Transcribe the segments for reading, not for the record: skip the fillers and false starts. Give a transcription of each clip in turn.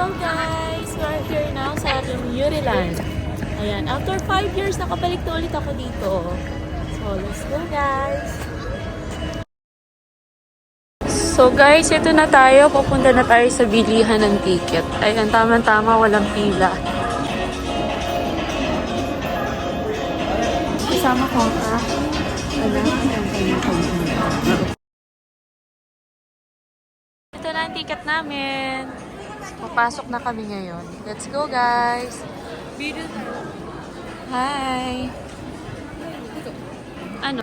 Hello guys! We're here now sa Muriland. Ayan, after 5 years nakabalik na ulit ako dito. So, let's go guys! So guys, ito na tayo. Pupunta na tayo sa bilihan ng ticket. Ayan, tama-tama, walang pila. Kasama ko ang ito na ang ticket namin. Papasok na kami ngayon. Let's go, guys! Hi! Ano?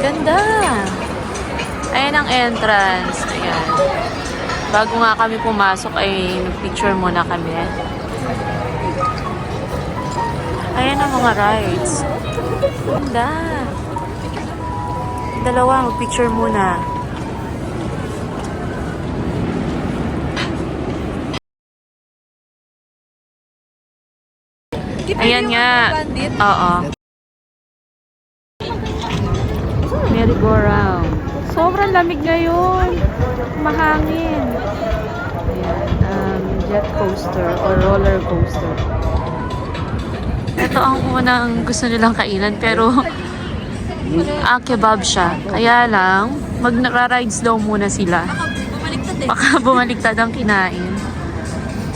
Ganda! Ayan ang entrance. Ayan. Bago nga kami pumasok ay nag-picture muna kami. Ayan ang mga rides. Ganda! Dalawa, mag-picture muna. Ayan nga. Oo. Merry-go-round. Sobrang lamig ngayon. Mahangin. Ayan, jet coaster or roller coaster. Ito ang unang gusto nilang kainan pero kebab siya. Kaya lang, magra-rides daw muna sila. Baka bumaliktad ang kinain.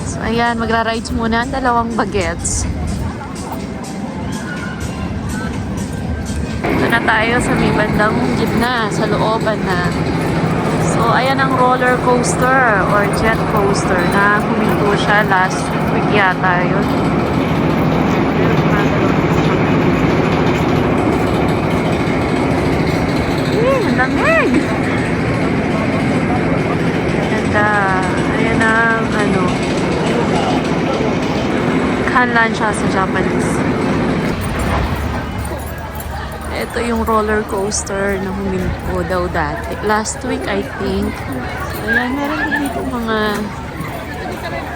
So ayan, magra-rides muna ang dalawang bagets. Ito na tayo sa may bandang gitna, sa looban na. So, ayan ang roller coaster or jet coaster na huminto siya last week yata yun. Ang lamig! Ganda. Ayan ang kanlan siya sa Japanese. Ito yung roller coaster na huminto daw dati. Last week, I think. So, ayan, meron din dito mga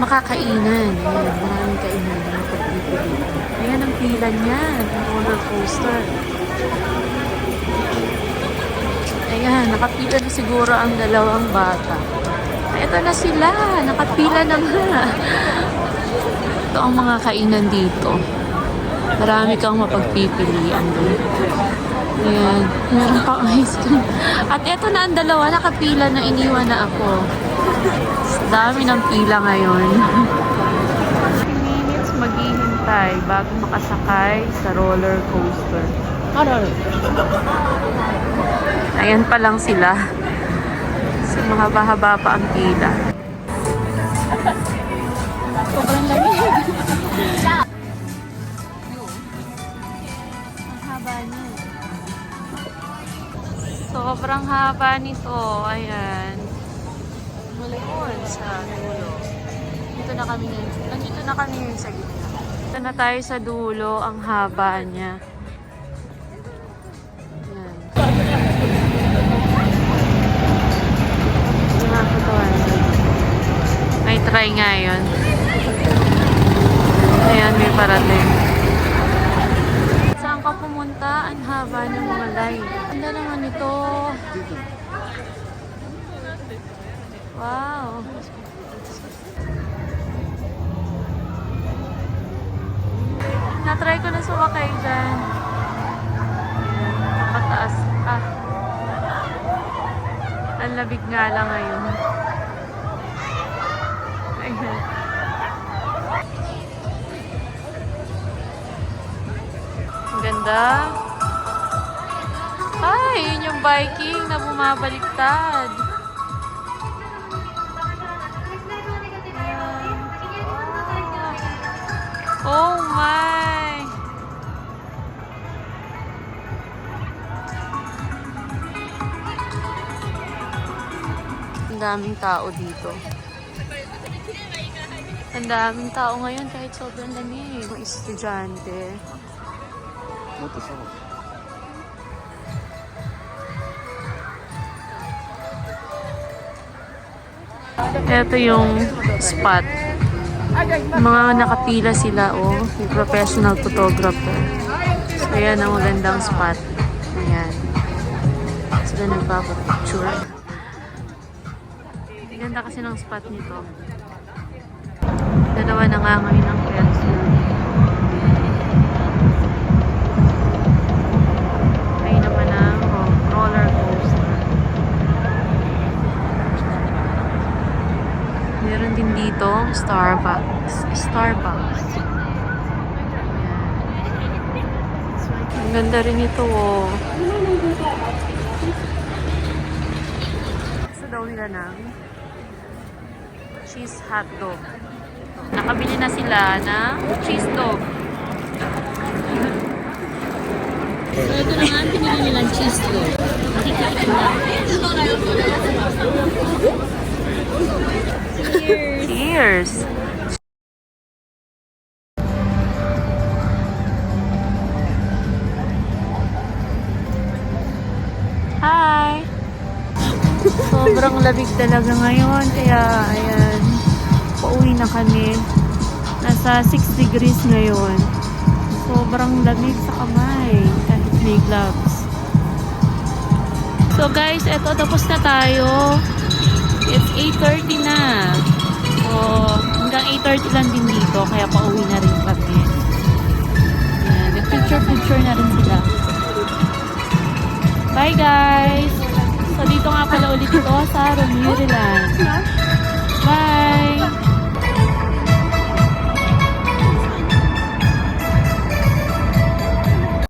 makakainan. Ayan, maraming kainan na pagpipili. Ayan ang pila niya, ng roller coaster. Ayan, nakapila na siguro ang dalawang bata. Ito na sila, nakapila na nga. Ito ang mga kainan dito. Marami kang mapagpipilian doon. Ayan. Meron pang ice cream. At eto na ang dalawa. Nakapila na iniwan na ako. Dami ng pila ngayon. 3 minutes maghihintay bago makasakay sa roller coaster. Ayan pa lang sila. So, mahaba-haba pa ang pila. Sobrang lamig. Sobrang haba nito. Ayan. Mula yun sa dulo. Dito na kami ngayon. Nandito na kami ngayon sa gitna. Dito na tayo sa dulo. Ang haba niya. Ayan. May try nga yun. Ayan, may parating. Saan ka pumunta? Ang haba ng mga line. Ganda naman ito. Wow. Na-try ko na sumakay dyan. Pataas. Ang labig nga lang ngayon. Ayan. Ang ganda. Ay, yun yung Viking na bumabaliktad. Oh my! Ang daming tao dito. Ang daming tao ngayon kahit sobrang lamig. Mga estudyante. Ito yung spot. Mga nakapila sila, oh. Yung professional photographer. So, yan ang magandang spot. Ayan. Sila nagpapapicture. Ganda kasi ng spot nito. Dalawa na nga ngayon ang pencil. Ay naman ang roller coaster. Meron din dito Starbucks. Starbucks. Ang ganda rin ito, oh. Gusto daw nila ng cheese hotdog. Nakabili na sila ng cheese dog. So, ito na nga, pinili nilang cheese dog. Makikain na. Cheers! Cheers! Hi! Sobrang lamig talaga ngayon. Kaya, ayan. Pauwi na kami. Nasa 6 degrees ngayon. Sobrang lamig sa kamay. Kahit may gloves. So guys, eto tapos na tayo. It's 8:30 na. So, hanggang 8:30 lang din dito. Kaya pauwi na rin kami. Ayan. Nag-picture na rin sila. Bye guys! So dito nga pala ulit ito sa Romureland. Bye!